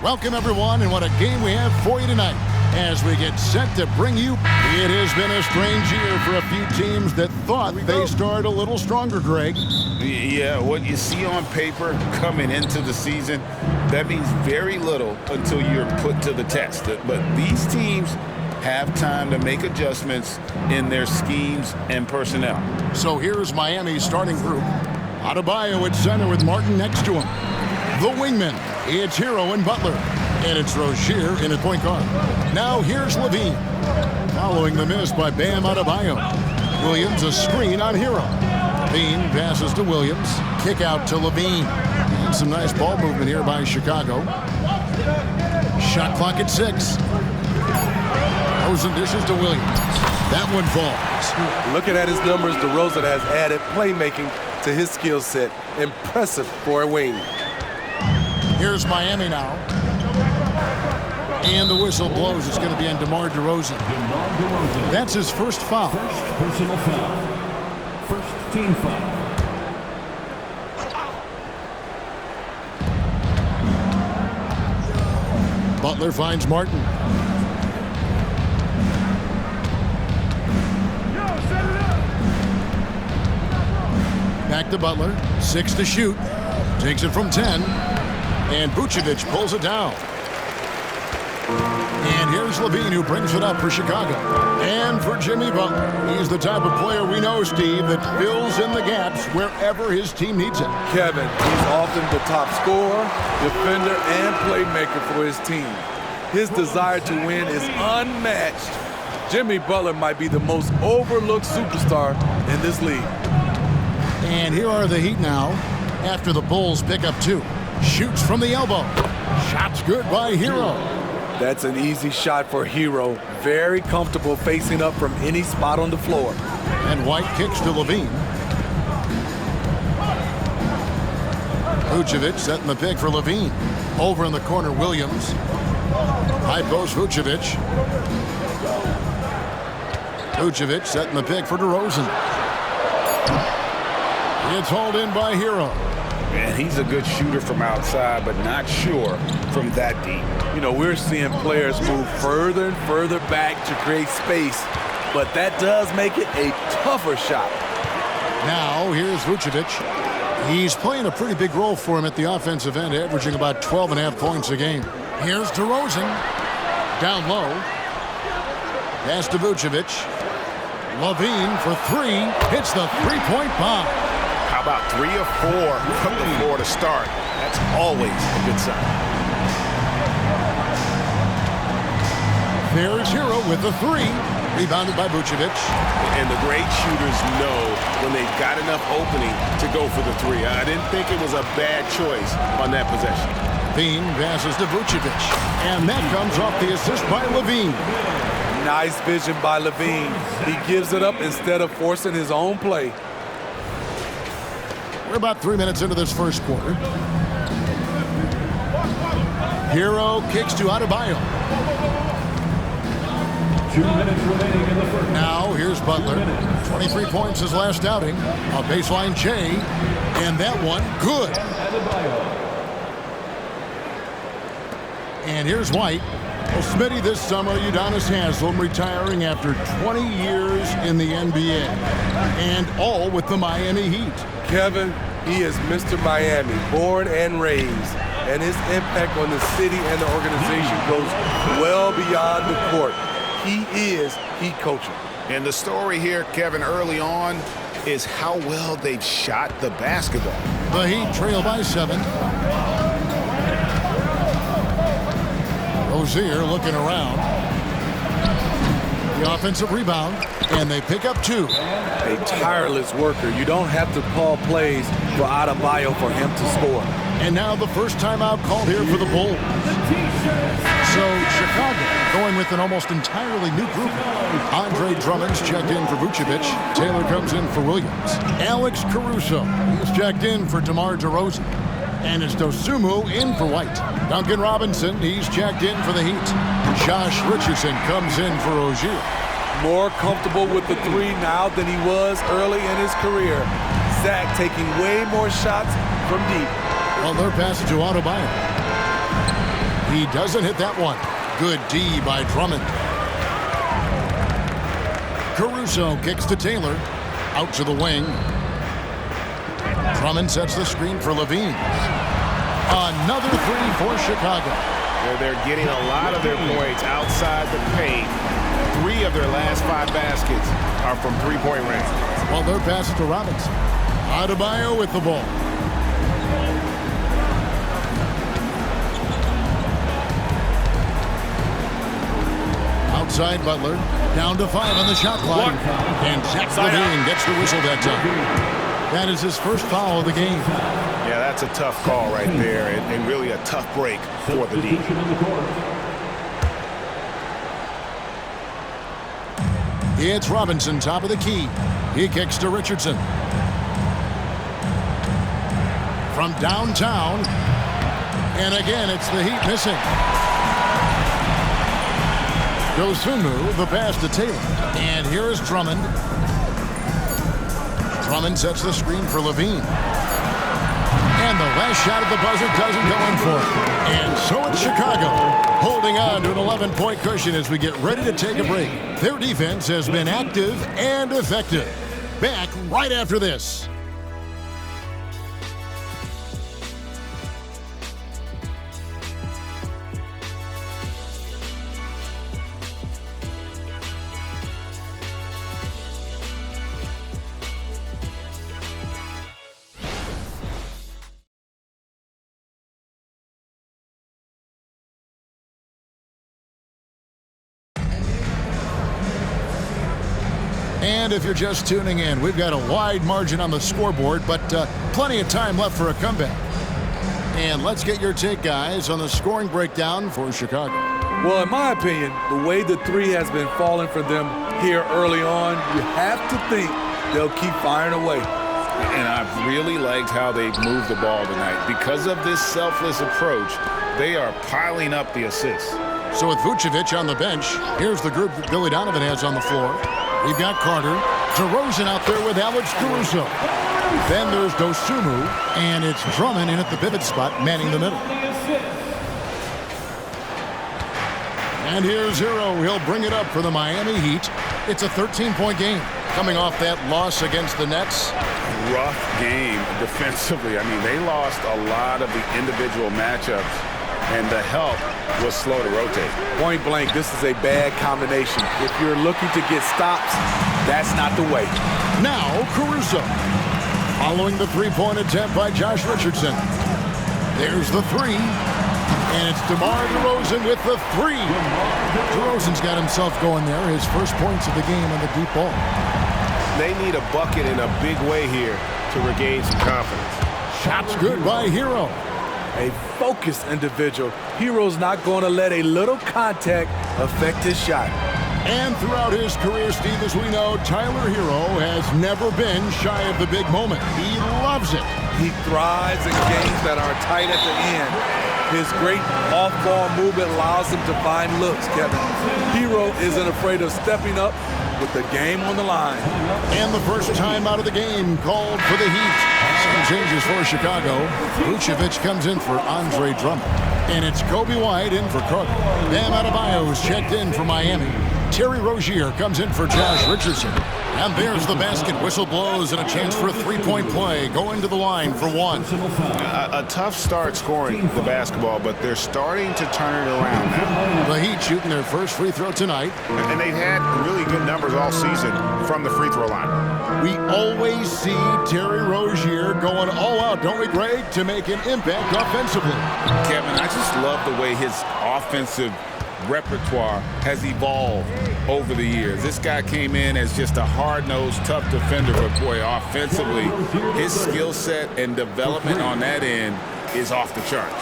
Welcome, everyone, and what a game we have for you tonight as we get set to bring you. It has been a strange year for a few teams that thought they started a little stronger, Greg. Yeah, what you see on paper coming into the season, that means very little until you're put to the test. But these teams have time to make adjustments in their schemes and personnel. So here's Miami's starting group. Adebayo at center with Martin next to him. The wingmen, it's Hero and Butler. And it's Rozier in at point guard. Now here's Levine. Following the miss by Bam Adebayo. Williams a screen on Hero. Levine passes to Williams. Kick out to Levine. And some nice ball movement here by Chicago. Shot clock at 6. DeRozan dishes to Williams. That one falls. Looking at his numbers, DeRozan has added playmaking to his skill set. Impressive for a wing. Here's Miami now. And the whistle blows. It's going to be on DeMar DeRozan. That's his first foul. First personal foul. First team foul. Butler finds Martin. Back to Butler. 6 to shoot. Takes it from 10. And Vucevic pulls it down. And here's Levine, who brings it up for Chicago. And for Jimmy Butler. He's the type of player we know, Steve, that fills in the gaps wherever his team needs it. Kevin, he's often the top scorer, defender, and playmaker for his team. His desire to win is unmatched. Jimmy Butler might be the most overlooked superstar in this league. And here are the Heat now, after the Bulls pick up 2. Shoots from the elbow. Shot's good by Hero. That's an easy shot for Hero. Very comfortable facing up from any spot on the floor. And White kicks to Levine. Vucevic setting the pick for Levine. Over in the corner, Williams. High post, Vucevic. Vucevic setting the pick for DeRozan. It's hauled in by Hero. And he's a good shooter from outside, but not sure from that deep. You know, we're seeing players move further and further back to create space, but that does make it a tougher shot. Now, here's Vucevic. He's playing a pretty big role for him at the offensive end, averaging about 12.5 points a game. Here's DeRozan. Down low. Pass to Vucevic. Levine for 3. Hits the three-point bomb. How about 3 or 4 from the floor to start? That's always a good sign. There's Hero with the 3. Rebounded by Vucevic. And the great shooters know when they've got enough opening to go for the 3. I didn't think it was a bad choice on that possession. Levine passes to Vucevic. And that comes off the assist by Levine. Nice vision by Levine. He gives it up instead of forcing his own play. We're about 3 minutes into this first quarter. Hero kicks to Adebayo. 2 minutes remaining in the first. Now here's Butler. 23 points his last outing. A baseline J. And that one good. And here's White. Well, Smitty, this summer, Udonis Haslem retiring after 20 years in the NBA. And all with the Miami Heat. Kevin, he is Mr. Miami, born and raised. And his impact on the city and the organization goes well beyond the court. He is Heat coaching. And the story here, Kevin, early on is how well they've shot the basketball. The Heat trail by 7. Rozier looking around. The offensive rebound, and they pick up 2. A tireless worker. You don't have to call plays for Adebayo for him to score. And now the first timeout called here for the Bulls. So Chicago going with an almost entirely new group. Andre Drummond's checked in for Vucevic. Taylor comes in for Williams. Alex Caruso, he's checked in for DeMar DeRozan. And it's Dosunmu in for White. Duncan Robinson, he's checked in for the Heat. Josh Richardson comes in for Rozier. More comfortable with the 3 now than he was early in his career. Zach taking way more shots from deep. Well, their pass to Adebayo. He doesn't hit that one. Good D by Drummond. Caruso kicks to Taylor. Out to the wing. Drummond sets the screen for Levine. Another three for Chicago. They're getting a lot of their points outside the paint. 3 of their last 5 baskets are from three-point range. Well, their pass to Robinson. Adebayo with the ball. Outside Butler. Down to 5 on the shot clock. And Zach Levine gets the whistle that time. That is his first foul of the game. Yeah, that's a tough call right there, and really a tough break for the D. It's Robinson, top of the key. He kicks to Richardson. From downtown. And again, it's the Heat missing. Dosunmu, the pass to Taylor. And here is Drummond. Drummond sets the screen for Levine. And the last shot at the buzzer doesn't go in for it. And so it's Chicago, holding on to an 11-point cushion as we get ready to take a break. Their defense has been active and effective. Back right after this. And if you're just tuning in, we've got a wide margin on the scoreboard, but plenty of time left for a comeback. And let's get your take, guys, on the scoring breakdown for Chicago. Well, in my opinion, the way the three has been falling for them here early on, you have to think they'll keep firing away. And I've really liked how they've moved the ball tonight. Because of this selfless approach, they are piling up the assists. So with Vucevic on the bench, here's the group that Billy Donovan has on the floor. We've got Carter, DeRozan out there with Alex Caruso. Then there's Dosunmu, and it's Drummond in at the pivot spot, manning the middle. And here's Hero. He'll bring it up for the Miami Heat. It's a 13-point game. Coming off that loss against the Nets. Rough game defensively. I mean, they lost a lot of the individual matchups, and the help was slow to rotate. Point blank, this is a bad combination. If you're looking to get stops, that's not the way. Now, Caruso. Following the three-point attempt by Josh Richardson. There's the three. And it's DeMar DeRozan with the three. DeRozan's got himself going there. His first points of the game on the deep ball. They need a bucket in a big way here to regain some confidence. Shot's good by Hero. A focused individual. Hero's not going to let a little contact affect his shot. And throughout his career, Steve, as we know, Tyler Hero has never been shy of the big moment. He loves it. He thrives in games that are tight at the end. His great off-ball movement allows him to find looks, Kevin. Hero isn't afraid of stepping up with the game on the line. And the first time out of the game called for the Heat. Some changes for Chicago. Vucevic comes in for Andre Drummond. And it's Kobe White in for Carter. Bam Adebayo is checked in for Miami. Terry Rozier comes in for Josh Richardson. And there's the basket. Whistle blows and a chance for a three-point play. Going to the line for one. A tough start scoring the basketball, but they're starting to turn it around now. The Heat shooting their first free throw tonight. And they've had really good numbers all season from the free throw line. We always see Terry Rozier going all out, don't we, Greg, to make an impact offensively. Kevin, I just love the way his offensive repertoire has evolved over the years. This guy came in as just a hard-nosed, tough defender, but boy, offensively, his skill set and development on that end is off the charts.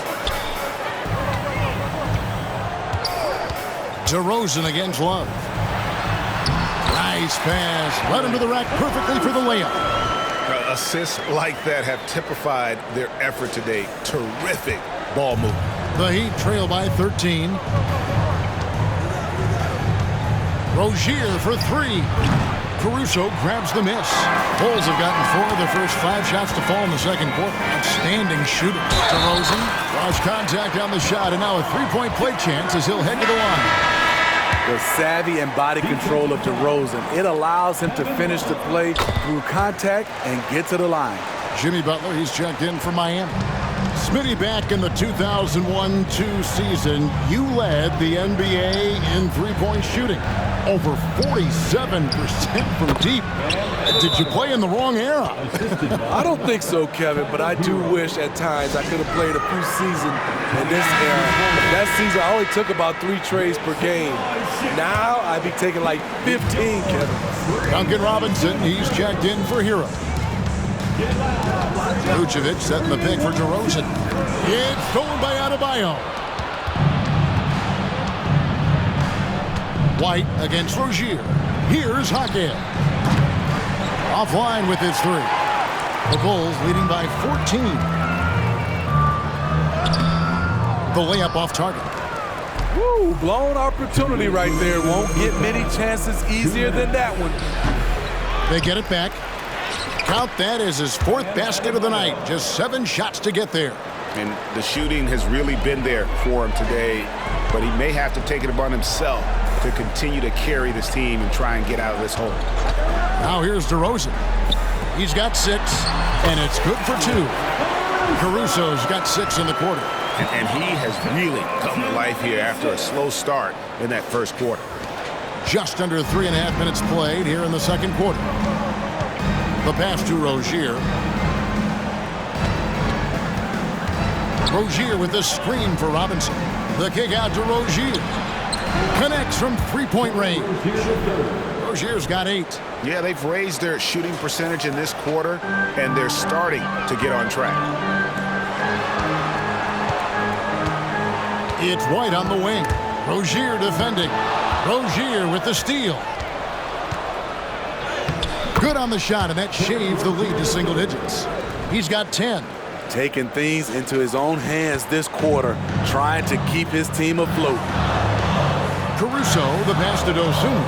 DeRozan against Love. Nice pass. Led him to the rack perfectly for the layup. Assists like that have typified their effort today. Terrific ball movement. The Heat trail by 13. Rozier for three. Caruso grabs the miss. Bulls have gotten 4 of their first 5 shots to fall in the second quarter. Outstanding shooting. DeRozan draws contact on the shot, and now a three-point play chance as he'll head to the line. The savvy and body control of DeRozan, it allows him to finish the play through contact and get to the line. Jimmy Butler, he's checked in for Miami. Smitty, back in the 2001-2 season, you led the NBA in three-point shooting. Over 47% from deep. Did you play in the wrong era? I don't think so, Kevin, but I do wish at times I could have played a few seasons in this era. That season, I only took about 3 trades per game. Now, I'd be taking like 15, Kevin. Duncan Robinson, he's checked in for Hero. Vucevic setting the pick for DeRozan. It's stolen by Adebayo. White against Rozier. Here's Hackett. Offline with his 3. The Bulls leading by 14. The layup off target. Woo, blown opportunity right there. Won't get many chances easier than that one. They get it back. Count that as his 4th basket of the night. Just 7 shots to get there. And the shooting has really been there for him today, but he may have to take it upon himself to continue to carry this team and try and get out of this hole. Now here's DeRozan. He's got 6, and it's good for 2. Caruso's got 6 in the quarter. And he has really come to life here after a slow start in that first quarter. Just under 3.5 minutes played here in the second quarter. The pass to Rozier. Rozier with the screen for Robinson. The kick out to Rozier. Connects from three-point range. Rozier's got 8. Yeah, they've raised their shooting percentage in this quarter, and they're starting to get on track. It's White on the wing. Rozier defending. Rozier with the steal. Good on the shot, and that shaves the lead to single digits. He's got 10. Taking things into his own hands this quarter, trying to keep his team afloat. Caruso, the pass to Dosunmu.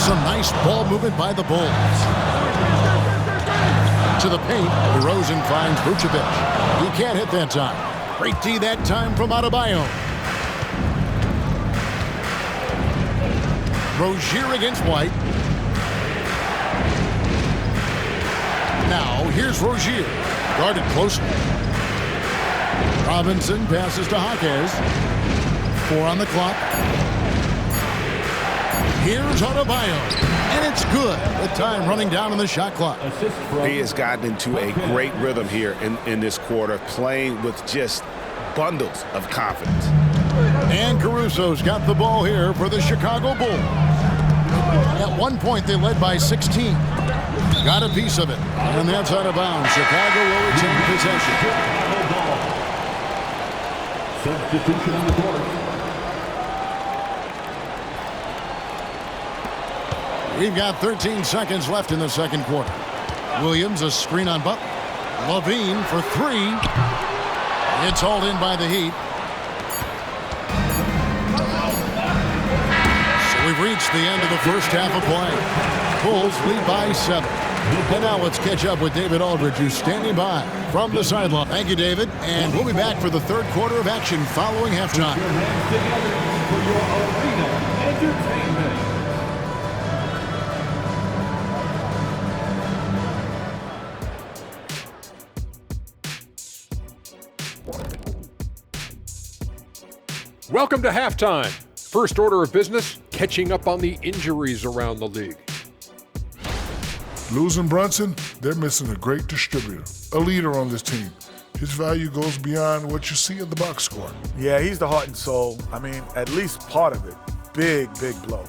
Some nice ball movement by the Bulls. To the paint, DeRozan finds Vucevic. He can't hit that time. Great D that time from Adebayo. Rozier against White. Now, here's Rozier. Guarded closely. Robinson passes to Jaquez. 4 on the clock. Here's Adebayo. And it's good. The time running down on the shot clock. He has gotten into a great rhythm here in this quarter, playing with just bundles of confidence. And Caruso's got the ball here for the Chicago Bulls. At one point, they led by 16. Got a piece of it. And that's out of bounds. Chicago will retain possession. Substitution on the court. We've got 13 seconds left in the second quarter. Williams, a screen on Butler. Levine for 3. It's hauled in by the Heat. So we've reached the end of the first half of play. Bulls lead by 7. And now let's catch up with David Aldridge, who's standing by from the sideline. Thank you, David. And we'll be back for the third quarter of action following halftime. For your arena entertainment. Welcome to halftime. First order of business, catching up on the injuries around the league. Losing Brunson, they're missing a great distributor, a leader on this team. His value goes beyond what you see in the box score. Yeah, he's the heart and soul. I mean, at least part of it. Big blow.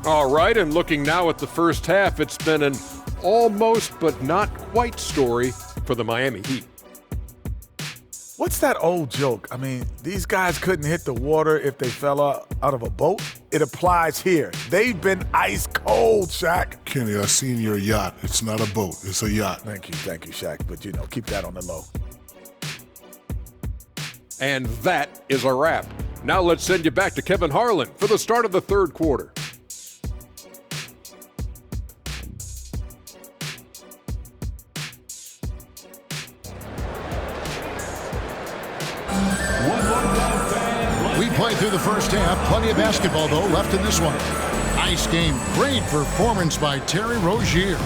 All right, and looking now at the first half, it's been an almost but not quite story for the Miami Heat. What's that old joke? I mean, these guys couldn't hit the water if they fell out of a boat. It applies here. They've been ice cold, Shaq. Kenny, I've seen your yacht. It's not a boat, it's a yacht. Thank you, Shaq. But, keep that on the low. And that is a wrap. Now let's send you back to Kevin Harlan for the start of the third quarter. We played through the first half. Plenty of basketball, though, left in this one. Nice game. Great performance by Terry Rozier.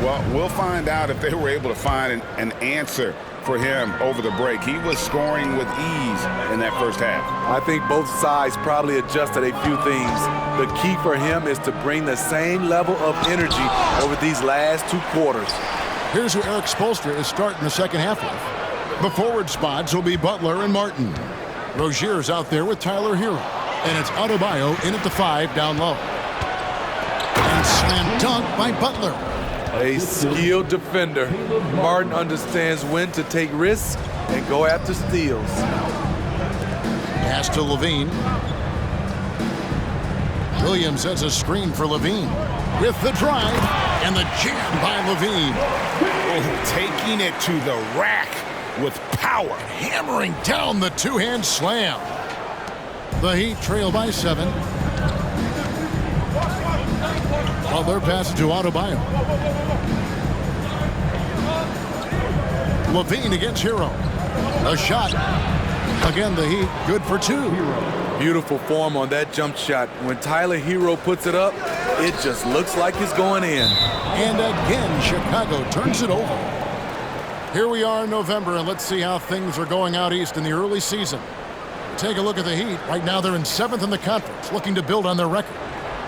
Well, we'll find out if they were able to find an answer for him over the break. He was scoring with ease in that first half. I think both sides probably adjusted a few things. The key for him is to bring the same level of energy over these last 2 quarters. Here's who Eric Spoelstra is starting the second half with. The forward spots will be Butler and Martin. Rozier's out there with Tyler Hero. And it's Adebayo in at the 5 down low. And slam dunk by Butler. A skilled defender. Martin understands when to take risks and go after steals. Pass to Levine. Williams has a screen for Levine. With the drive and the jam by Levine. Oh, taking it to the rack with power. Hammering down the two-hand slam. The Heat trail by 7. Butler passes to Adebayo. Levine against Hero. A shot. Again, the Heat good for 2. Beautiful form on that jump shot. When Tyler Hero puts it up, it just looks like it's going in. And again, Chicago turns it over. Here we are in November, and let's see how things are going out east in the early season. Take a look at the Heat. Right now, they're in 7th in the conference, looking to build on their record.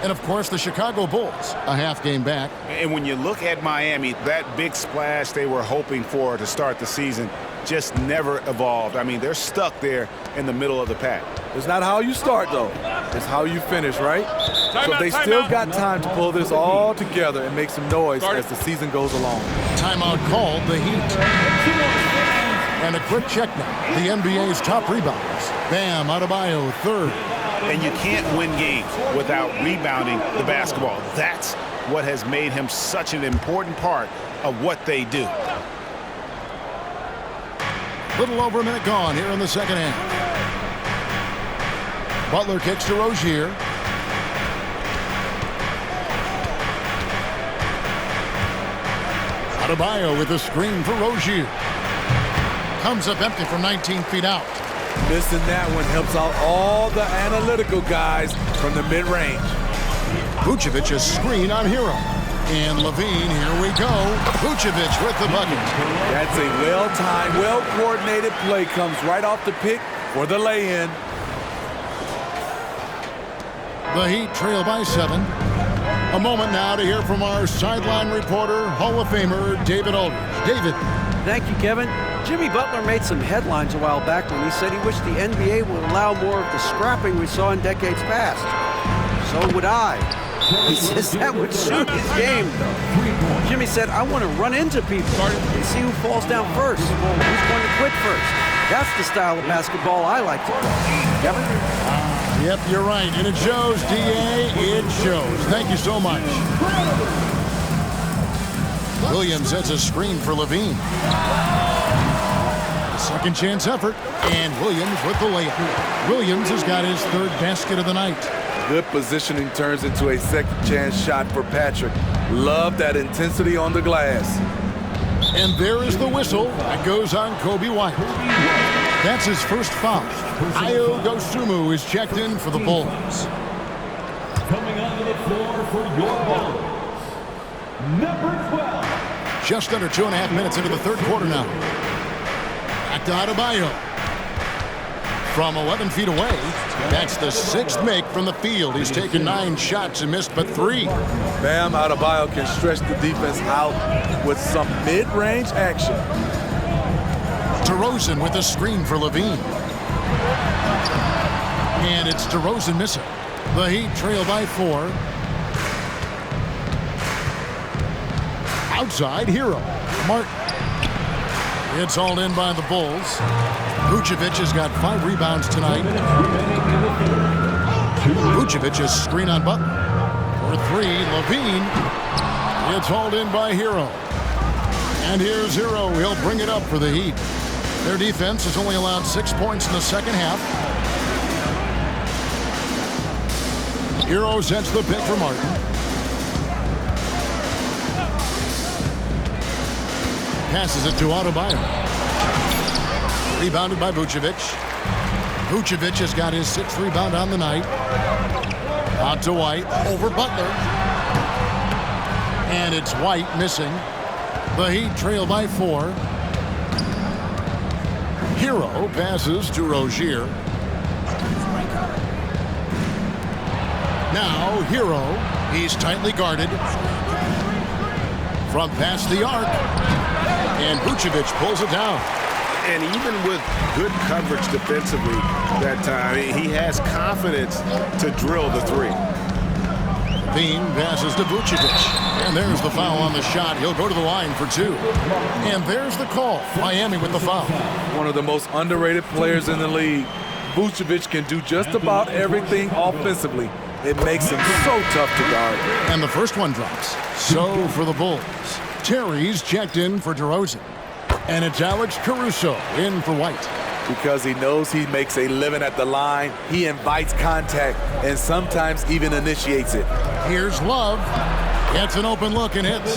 And, of course, the Chicago Bulls, a half game back. And when you look at Miami, that big splash they were hoping for to start the season just never evolved. I mean, they're stuck there in the middle of the pack. It's not how you start, though. It's how you finish, right? So they still got time to pull this all together and make some noise as the season goes along. Timeout called, the Heat. And a quick check now. The NBA's top rebounders. Bam Adebayo, 3rd. And you can't win games without rebounding the basketball. That's what has made him such an important part of what they do. Little over a minute gone here in the second half. Butler kicks to Rozier. Adebayo with a screen for Rozier. Comes up empty from 19 feet out. Missing that one helps out all the analytical guys from the mid-range. Vucevic a screen on Hero. And Levine, here we go. Vucevic with the bucket. That's a well-timed, well-coordinated play. Comes right off the pick for the lay-in. The Heat trail by 7. A moment now to hear from our sideline reporter, Hall of Famer David Aldridge. David. Thank you, Kevin. Jimmy Butler made some headlines a while back when he said he wished the NBA would allow more of the scrapping we saw in decades past. So would I. He says that would suit his game, though. Jimmy said, I want to run into people and see who falls down first, who's going to quit first. That's the style of basketball I like to play. Kevin? Yep, you're right. And it shows, D.A. It shows. Thank you so much. Williams has a screen for Levine. Second chance effort. And Williams with the layup. Williams has got his 3rd basket of the night. Good positioning turns into a second chance shot for Patrick. Love that intensity on the glass. And there is the whistle that goes on Kobe White. That's his first foul. Ayo Dosunmu is checked in for the Bulls. Coming onto the floor for your Bulls, number 12. Just under 2.5 minutes into the 3rd quarter now. Back to Adebayo. From 11 feet away, that's the 6th make from the field. He's taken 9 shots and missed but 3. Bam Adebayo can stretch the defense out with some mid-range action. DeRozan with a screen for Levine. And it's DeRozan missing. The Heat trail by 4. Outside, Hero. Martin. It's hauled in by the Bulls. Vucevic has got 5 rebounds tonight. Vucevic's screen on Butler. For 3, Levine. It's hauled in by Hero. And here's Hero. He'll bring it up for the Heat. Their defense has only allowed 6 points in the second half. Hero sets the pick for Martin. Passes it to Adebayo. Rebounded by Vucevic. Vucevic has got his 6th rebound on the night. Out to White, over Butler. And it's White missing. The Heat trail by 4. Hero passes to Rozier. Now Hero, he's tightly guarded. From past the arc. And Vucevic pulls it down. And even with good coverage defensively that time, he has confidence to drill the 3. Bean passes to Vucevic. And there's the foul on the shot. He'll go to the line for 2. And there's the call. Miami with the foul. One of the most underrated players in the league. Vucevic can do just about everything offensively. It makes him so tough to guard. And the first one drops. So for the Bulls, Terry's checked in for DeRozan. And it's Alex Caruso in for White. Because he knows he makes a living at the line, he invites contact and sometimes even initiates it. Here's Love. Gets an open look and hits.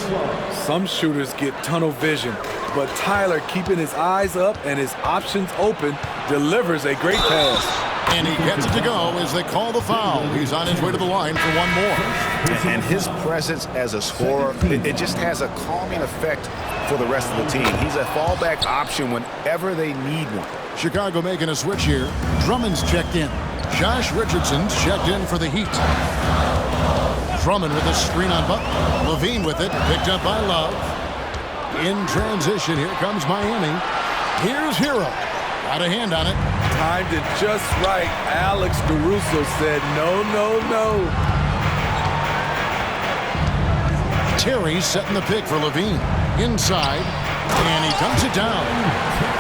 Some shooters get tunnel vision, but Tyler, keeping his eyes up and his options open, delivers a great pass. And he gets it to go as they call the foul. He's on his way to the line for one more. And his presence as a scorer, it just has a calming effect for the rest of the team. He's a fallback option whenever they need one. Chicago making a switch here. Drummond's checked in. Josh Richardson's checked in for the Heat. Drummond with a screen on Butler. Levine with it, picked up by Love. In transition, here comes Miami. Here's Hero. Got a hand on it. Timed it just right. Alex Caruso said no, no, no. Terry setting the pick for Levine. Inside, and he dunks it down.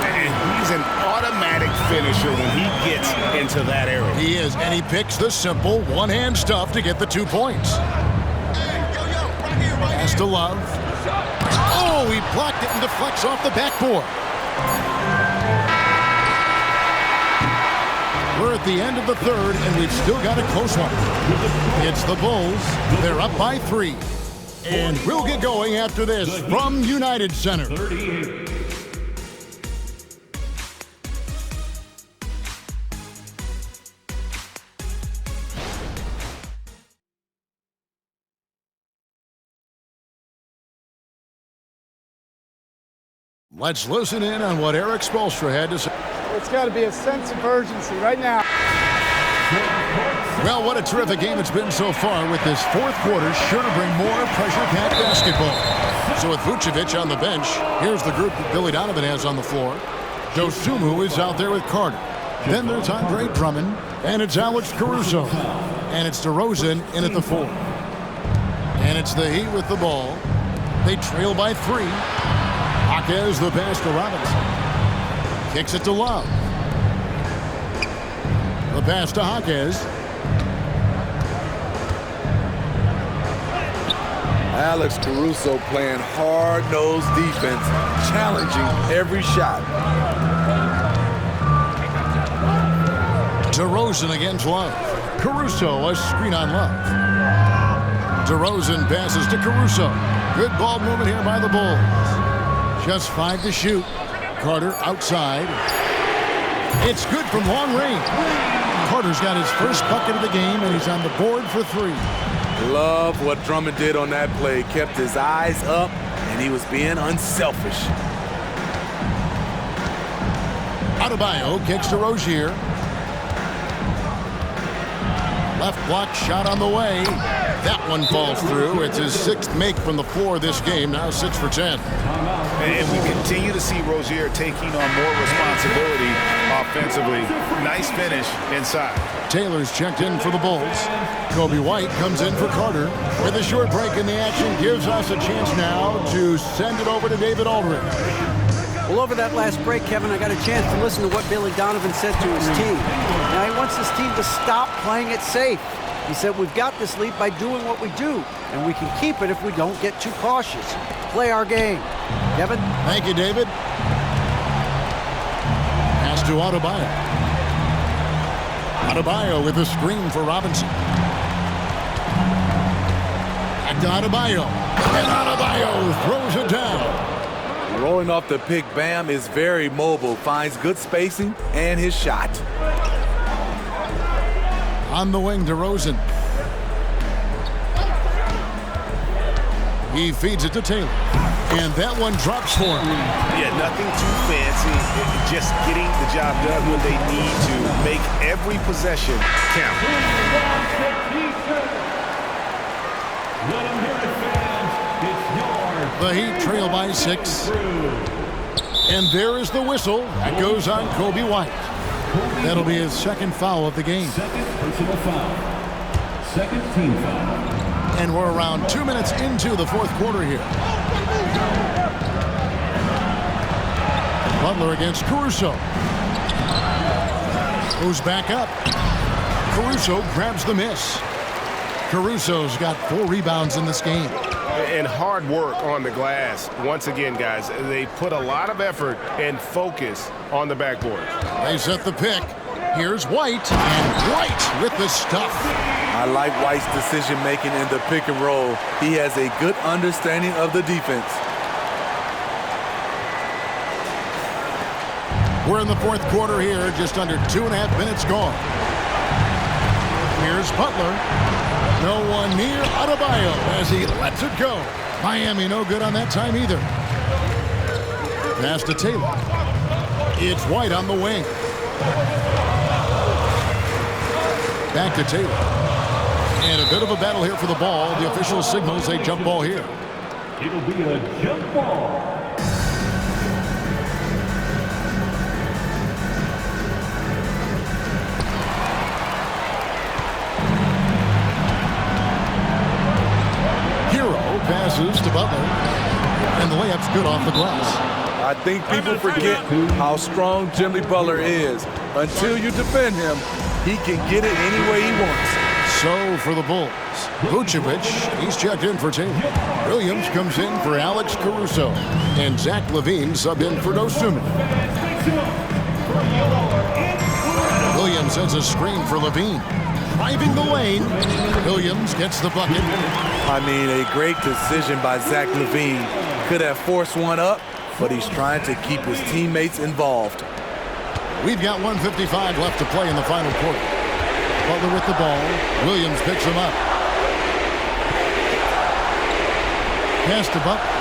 And he's an automatic finisher when he gets into that area. He is, and he picks the simple one-hand stuff to get the 2 points. Pass to Love. Oh, he blocked it and deflects off the backboard. We're at the end of the 3rd, and we've still got a close one. It's the Bulls. They're up by 3. And we'll get going after this from United Center. Let's listen in on what Eric Spoelstra had to say. It's got to be a sense of urgency right now. Well, what a terrific game it's been so far, with this 4th quarter sure to bring more pressure-packed basketball. So with Vucevic on the bench, here's the group that Billy Donovan has on the floor. Dosunmu is out there with Carter. Then there's Andre Drummond, and it's Alex Caruso. And it's DeRozan in at the 4. And it's the Heat with the ball. They trail by 3. Jaquez the pass to Robinson. Kicks it to Love. The pass to Jaquez. Alex Caruso playing hard-nosed defense, challenging every shot. DeRozan against Love. Caruso, a screen on Love. DeRozan passes to Caruso. Good ball movement here by the Bulls. Just 5 to shoot. Carter outside. It's good from long range. Carter's got his first bucket of the game, and he's on the board for 3. Love what Drummond did on that play. Kept his eyes up, and he was being unselfish. Adebayo kicks to Rozier. Left block shot on the way. That one falls through. It's his 6th make from the floor this game, now 6 for 10. And we continue to see Rozier taking on more responsibility offensively. Nice finish inside. Taylor's checked in for the Bulls. Kobe White comes in for Carter. With a short break in the action, gives us a chance now to send it over to David Aldridge. Well, over that last break, Kevin, I got a chance to listen to what Billy Donovan said to his team. Now, he wants his team to stop playing it safe. He said, we've got this lead by doing what we do, and we can keep it if we don't get too cautious. Play our game. Kevin? Thank you, David. Pass to Adebayo. Adebayo with a screen for Robinson. Back to Adebayo. And Adebayo throws it down. Rolling off the pick, Bam is very mobile, finds good spacing and his shot. On the wing to Rosen. He feeds it to Taylor. And that one drops for him. Yeah, nothing too fancy. Just getting the job done when they need to. Make every possession count. The Heat trail by 6. And there is the whistle. That goes on Kobe White. That'll be his second foul of the game. Second personal foul. Second team foul. And we're around 2 minutes into the fourth quarter here. Butler against Caruso. Goes back up. Caruso grabs the miss. Caruso's got 4 rebounds in this game. And hard work on the glass. Once again, guys, they put a lot of effort and focus on the backboard. They set the pick. Here's White, and White with the stuff. I like White's decision-making in the pick and roll. He has a good understanding of the defense. We're in the fourth quarter here, just under 2.5 minutes gone. Here's Butler. No one near Adebayo as he lets it go. Miami no good on that time either. Pass to Taylor. It's White on the wing. Back to Taylor. And a bit of a battle here for the ball. The official signals a jump ball here. It'll be a jump ball. Passes to Butler, and the layup's good off the glass. I think people forget how strong Jimmy Butler is. Until you defend him, he can get it any way he wants. So for the Bulls, Vucevic, he's checked in for Taylor. Williams comes in for Alex Caruso, and Zach LaVine subbed in for Dosunmu. Williams sends a screen for LaVine. Driving the lane, Williams gets the bucket. I mean, a great decision by Zach LaVine. Could have forced one up, but he's trying to keep his teammates involved. We've got 1:55 left to play in the final quarter. Butler with the ball. Williams picks him up. Pass to Butler.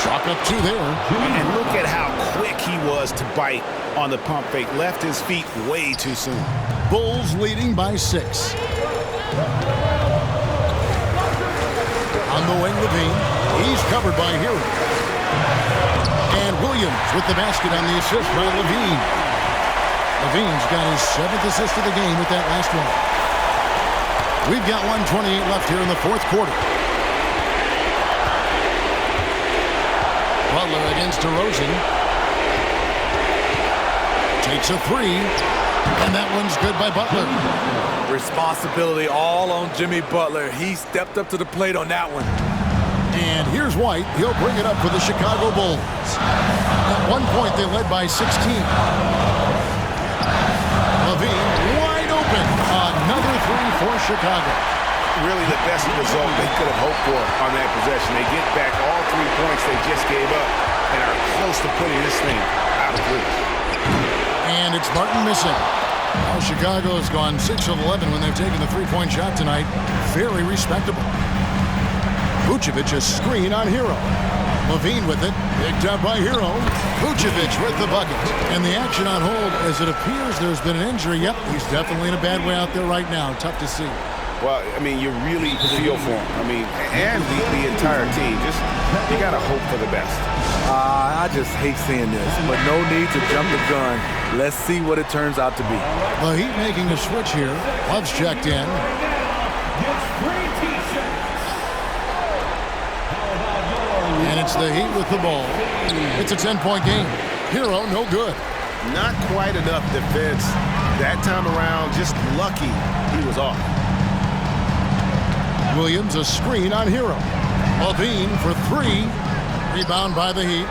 Chalk up 2 there. And look at how quick he was to bite on the pump fake. Left his feet way too soon. Bulls leading by 6. On the wing, LaVine. He's covered by Hero. And Williams with the basket on the assist by LaVine. LaVine's got his 7th assist of the game with that last one. We've got 1:28 left here in the fourth quarter. Butler against DeRozan. Takes a 3, and that one's good by Butler. Responsibility all on Jimmy Butler. He stepped up to the plate on that one. And here's White. He'll bring it up for the Chicago Bulls. At one point, they led by 16. LaVine wide open. Another 3 for Chicago. Really the best result they could have hoped for on that possession. They get back all 3 points they just gave up and are close to putting this thing out of reach. And it's Martin missing. Now Chicago has gone 6 of 11 when they've taken the 3-point shot tonight. Very respectable. Vucevic a screen on Hero. LaVine with it. Picked up by Hero. Vucevic with the bucket. And the action on hold as it appears there's been an injury. Yep, he's definitely in a bad way out there right now. Tough to see. Well, I mean, you really feel for him. I mean, and the entire team. Just, you got to hope for the best. I just hate seeing this, but no need to jump the gun. Let's see what it turns out to be. The Heat making a switch here. Love's checked in. And it's the Heat with the ball. It's a 10-point game. Hero, no good. Not quite enough defense that time around. Just lucky he was off. Williams a screen on Hero. LaVine for 3. Rebound by the Heat.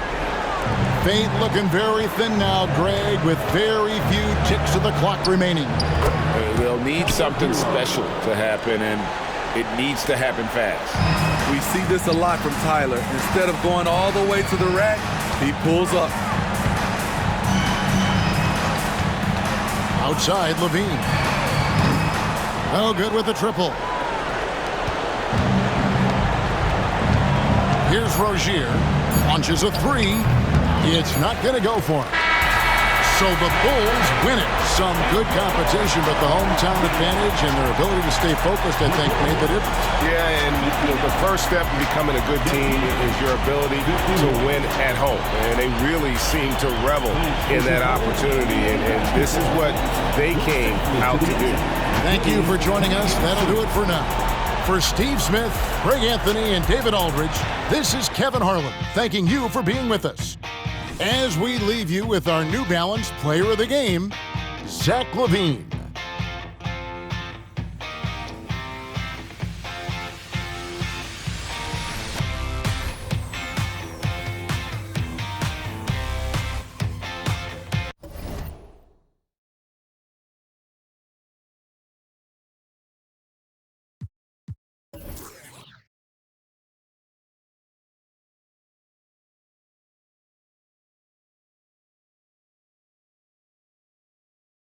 Fate looking very thin now, Greg, with very few ticks of the clock remaining. They'll need something special to happen, and it needs to happen fast. We see this a lot from Tyler. Instead of going all the way to the rack, he pulls up. Outside, Levine. Oh, good with the triple. Here's Rozier. Launches a three. It's not going to go for him. So the Bulls win it. Some good competition, but the hometown advantage and their ability to stay focused, I think, made the difference. Yeah, and the first step in becoming a good team is your ability to win at home. And they really seem to revel in that opportunity, and this is what they came out to do. Thank you for joining us. That'll do it for now. For Steve Smith, Greg Anthony, and David Aldridge, this is Kevin Harlan thanking you for being with us. As we leave you with our New Balance Player of the Game, Zach LaVine.